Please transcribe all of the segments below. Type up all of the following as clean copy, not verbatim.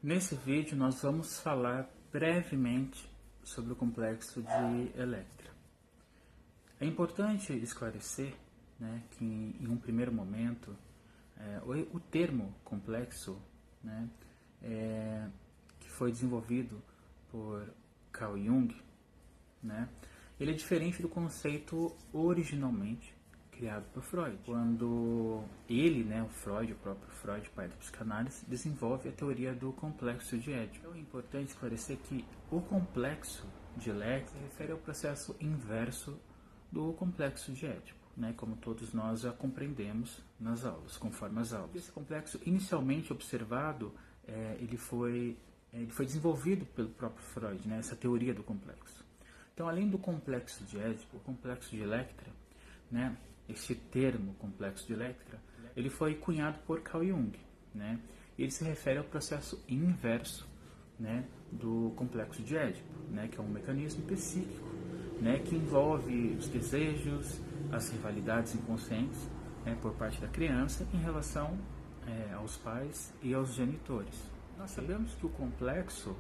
Nesse vídeo nós vamos falar brevemente sobre o complexo de Electra. É importante esclarecer, que em um primeiro momento o termo complexo, que foi desenvolvido por Carl Jung, ele é diferente do conceito originalmente criado por Freud. Quando ele, o próprio Freud, pai da psicanálise, desenvolve a teoria do complexo de Édipo. Então é importante esclarecer que o complexo de Electra se refere ao processo inverso do complexo de Édipo, como todos nós já compreendemos nas aulas, conforme as aulas. Esse complexo, inicialmente observado, ele foi desenvolvido pelo próprio Freud, essa teoria do complexo. Então, além do complexo de Édipo, o complexo de Electra, esse termo complexo de Electra, ele foi cunhado por Carl Jung, ele se refere ao processo inverso, do complexo de Édipo, que é um mecanismo psíquico, que envolve os desejos, as rivalidades inconscientes, por parte da criança em relação aos pais e aos genitores. Nós sabemos que o complexo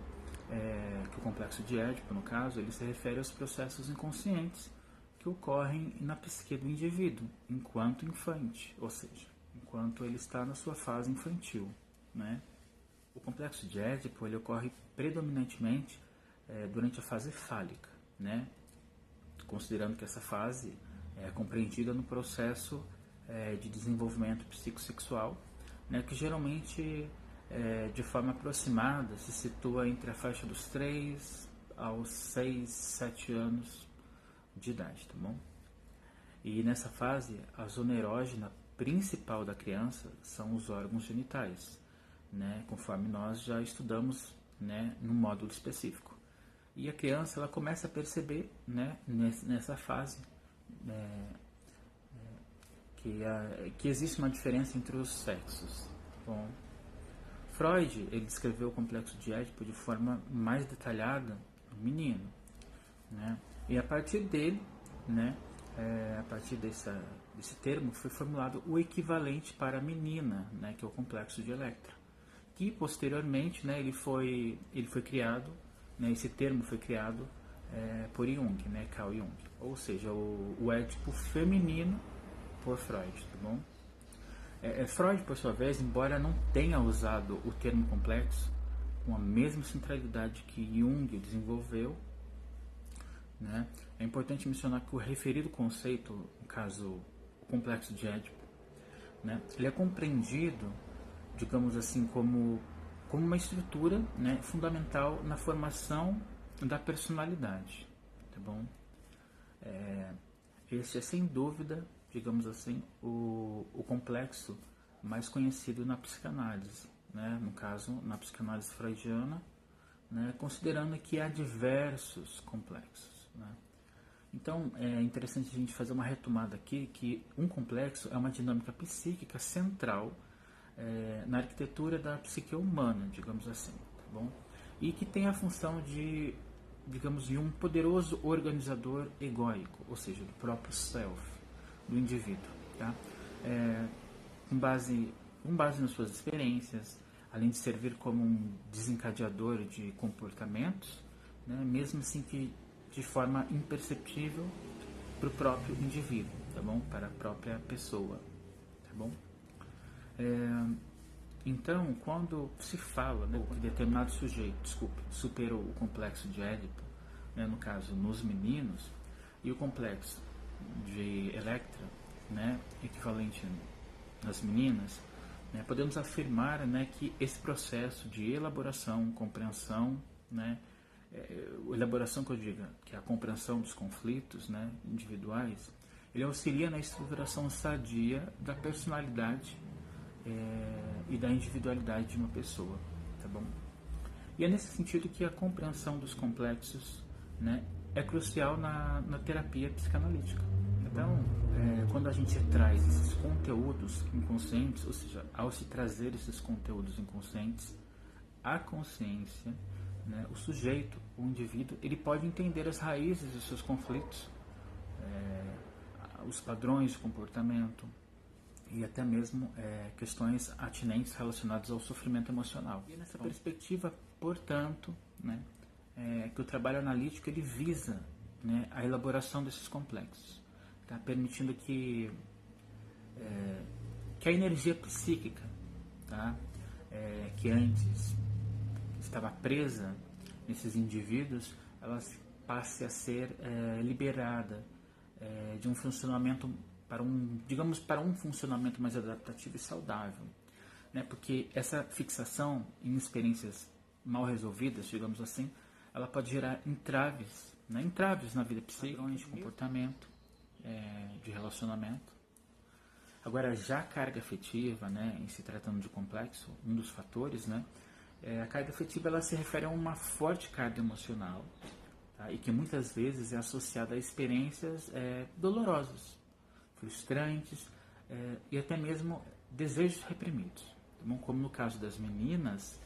de Édipo, no caso, ele se refere aos processos inconscientes que ocorrem na psique do indivíduo enquanto infante, ou seja, enquanto ele está na sua fase infantil. O complexo de Édipo ele ocorre predominantemente durante a fase fálica, considerando que essa fase é compreendida no processo de desenvolvimento psicossexual, que geralmente de forma aproximada se situa entre a faixa dos 3 aos 6, 7 anos de idade, tá bom? E nessa fase, a zona erógena principal da criança são os órgãos genitais, conforme nós já estudamos, no módulo específico. E a criança ela começa a perceber, nessa fase, que existe uma diferença entre os sexos. Tá bom? Freud ele descreveu o complexo de Édipo de forma mais detalhada no menino, e a partir dele, a partir desse termo, foi formulado o equivalente para a menina, que é o complexo de Electra, que posteriormente, ele foi criado, esse termo foi criado por Jung, Carl Jung, ou seja, o Édipo feminino por Freud, tá bom? Freud, por sua vez, embora não tenha usado o termo complexo com a mesma centralidade que Jung desenvolveu, é importante mencionar que o referido conceito, no caso, o complexo de Édipo, ele é compreendido, digamos assim, como uma estrutura fundamental na formação da personalidade, tá bom? Esse é, sem dúvida, digamos assim, o complexo mais conhecido na psicanálise, no caso, na psicanálise freudiana, considerando que há diversos complexos. Então, é interessante a gente fazer uma retomada aqui, que um complexo é uma dinâmica psíquica central na arquitetura da psique humana, digamos assim, tá bom? E que tem a função de, digamos, de um poderoso organizador egóico, ou seja, do próprio self, do indivíduo, tá? Com base nas suas experiências, além de servir como um desencadeador de comportamentos, mesmo assim que de forma imperceptível para o próprio indivíduo, tá bom? Para a própria pessoa, tá bom? Então, quando se fala que determinado sujeito, superou o complexo de Édipo, no caso, nos meninos, e o complexo de Electra, equivalente nas meninas, podemos afirmar que esse processo de elaboração, compreensão, elaboração que eu digo, que é a compreensão dos conflitos individuais, ele auxilia na estruturação sadia da personalidade e da individualidade de uma pessoa, tá bom? E é nesse sentido que a compreensão dos complexos é crucial na terapia psicanalítica. Então, quando a gente traz esses conteúdos inconscientes, ou seja, ao se trazer esses conteúdos inconscientes à consciência, o sujeito, o indivíduo, ele pode entender as raízes dos seus conflitos, os padrões de comportamento, e até mesmo questões atinentes relacionadas ao sofrimento emocional. E nessa perspectiva, portanto, né, que o trabalho analítico ele visa, né, a elaboração desses complexos, tá? Permitindo que a energia psíquica, tá? Que antes estava presa nesses indivíduos, ela passe a ser liberada de um funcionamento para um funcionamento mais adaptativo e saudável, né? Porque essa fixação em experiências mal resolvidas, digamos assim, ela pode gerar entraves, né? Entraves na vida psíquica, de comportamento, de relacionamento. Agora, já a carga afetiva, né, em se tratando de complexo, um dos fatores, né, a carga afetiva ela se refere a uma forte carga emocional, tá? E que muitas vezes é associada a experiências dolorosas, frustrantes e até mesmo desejos reprimidos, tá bom? Como no caso das meninas,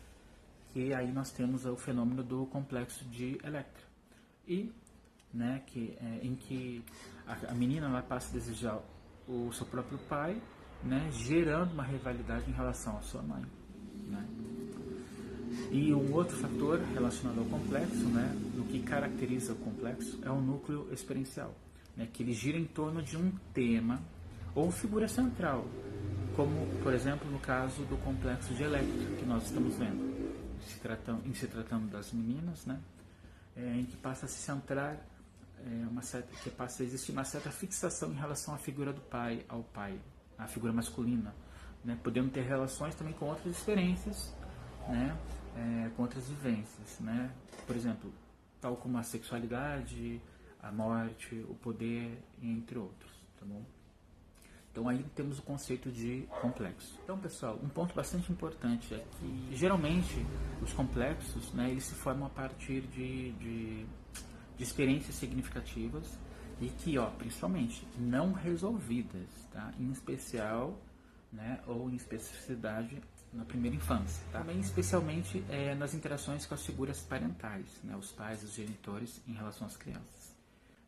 que aí nós temos o fenômeno do complexo de Electra, e, né, em que a menina ela passa a desejar o seu próprio pai, né, gerando uma rivalidade em relação à sua mãe, né? E um outro fator relacionado ao complexo, né, o que caracteriza o complexo é o núcleo experiencial, né, que ele gira em torno de um tema ou figura central, como, por exemplo, no caso do complexo de Electra, que nós estamos vendo, em se tratando das meninas, né, em que passa a se centrar que passa a existir uma certa fixação em relação à figura do pai, ao pai, a figura masculina, né, podendo ter relações também com outras experiências, né, com outras vivências, né, por exemplo, tal como a sexualidade, a morte, o poder, entre outros, tá bom? Então aí temos o conceito de complexo. Então, pessoal, um ponto bastante importante é que geralmente os complexos, né, eles se formam a partir de experiências significativas e que, principalmente, não resolvidas, tá? Em especial, né, ou em especificidade na primeira infância, tá? Também especialmente nas interações com as figuras parentais, né, os pais, os genitores em relação às crianças,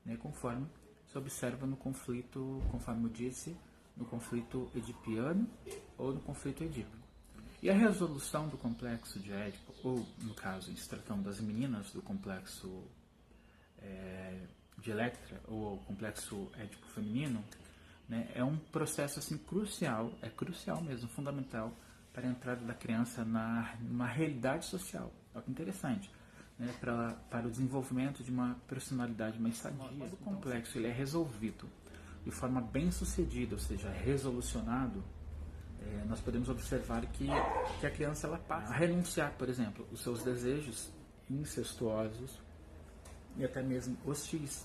né, conforme se observa no conflito, conforme eu disse, no conflito edipiano ou no conflito edípico. E a resolução do complexo de Édipo, ou no caso, em se tratando das meninas do complexo de Electra, ou complexo édipo feminino, né, é um processo assim crucial mesmo, fundamental para a entrada da criança numa realidade social. Olha que interessante, né, para o desenvolvimento de uma personalidade mais sadia. Quando o complexo ele é resolvido de forma bem sucedida, ou seja, resolucionado, nós podemos observar que a criança ela passa a renunciar, por exemplo, os seus desejos incestuosos e até mesmo hostis,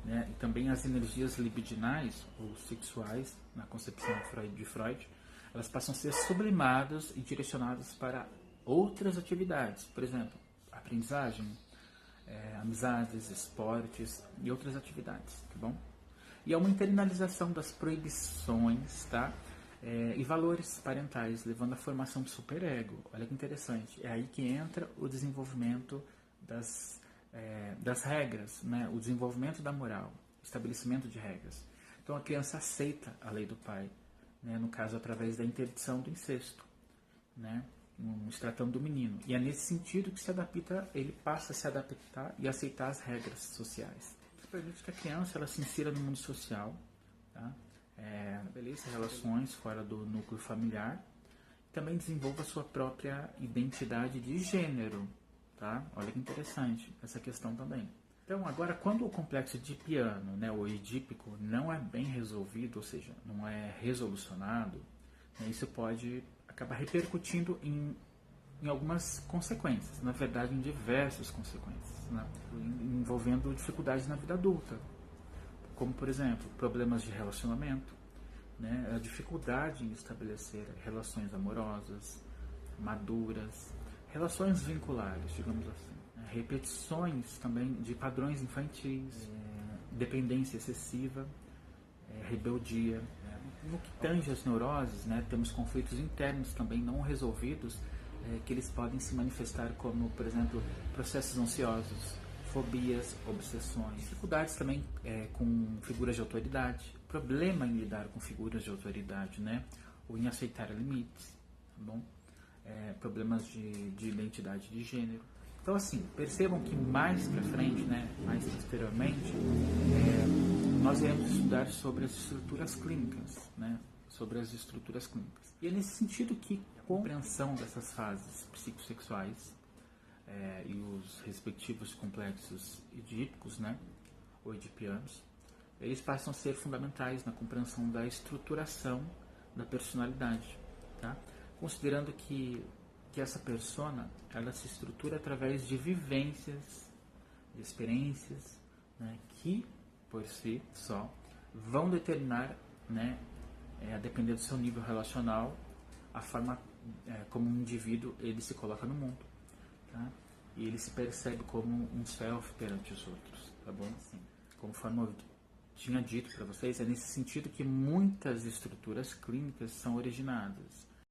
né? E também as energias libidinais ou sexuais, na concepção de Freud, elas passam a ser sublimadas e direcionadas para outras atividades, por exemplo, aprendizagem, amizades, esportes e outras atividades, tá bom? E há uma internalização das proibições, tá? E valores parentais, levando à formação do superego. Olha que interessante, é aí que entra o desenvolvimento das regras, né? O desenvolvimento da moral, estabelecimento de regras. Então a criança aceita a lei do pai, né? No caso através da interdição do incesto, né? Se tratando do menino. E é nesse sentido que ele passa a se adaptar e aceitar as regras sociais. Isso permite que a criança ela se insira no mundo social, tá? Estabeleça relações fora do núcleo familiar, também desenvolva sua própria identidade de gênero, tá? Olha que interessante essa questão também. Então, agora, quando o complexo edipiano, né, ou edípico, não é bem resolvido, ou seja, não é resolucionado, né, isso pode acabar repercutindo em algumas consequências, na verdade, em diversas consequências, né, envolvendo dificuldades na vida adulta, como, por exemplo, problemas de relacionamento, né, a dificuldade em estabelecer relações amorosas, maduras, relações vinculares, digamos assim, né, repetições também de padrões infantis, dependência excessiva, rebeldia. No que tange as neuroses, né, temos conflitos internos também não resolvidos, que eles podem se manifestar como, por exemplo, processos ansiosos, fobias, obsessões, dificuldades também com figuras de autoridade, problema em lidar com figuras de autoridade, né? Ou em aceitar limites, tá bom? Problemas de identidade de gênero. Então, assim, percebam que mais pra frente, né, mais posteriormente, nós iremos estudar sobre as estruturas clínicas, né? Sobre as estruturas clínicas. E é nesse sentido que a compreensão dessas fases psicossexuais e os respectivos complexos edípicos, né, ou edipianos, eles passam a ser fundamentais na compreensão da estruturação da personalidade, tá? Considerando que essa persona, ela se estrutura através de vivências, de experiências, né, que, por si só, vão determinar, né, a depender do seu nível relacional, a forma como um indivíduo ele se coloca no mundo, tá? E ele se percebe como um self perante os outros, tá bom? Assim, conforme eu tinha dito para vocês, é nesse sentido que muitas estruturas clínicas são originadas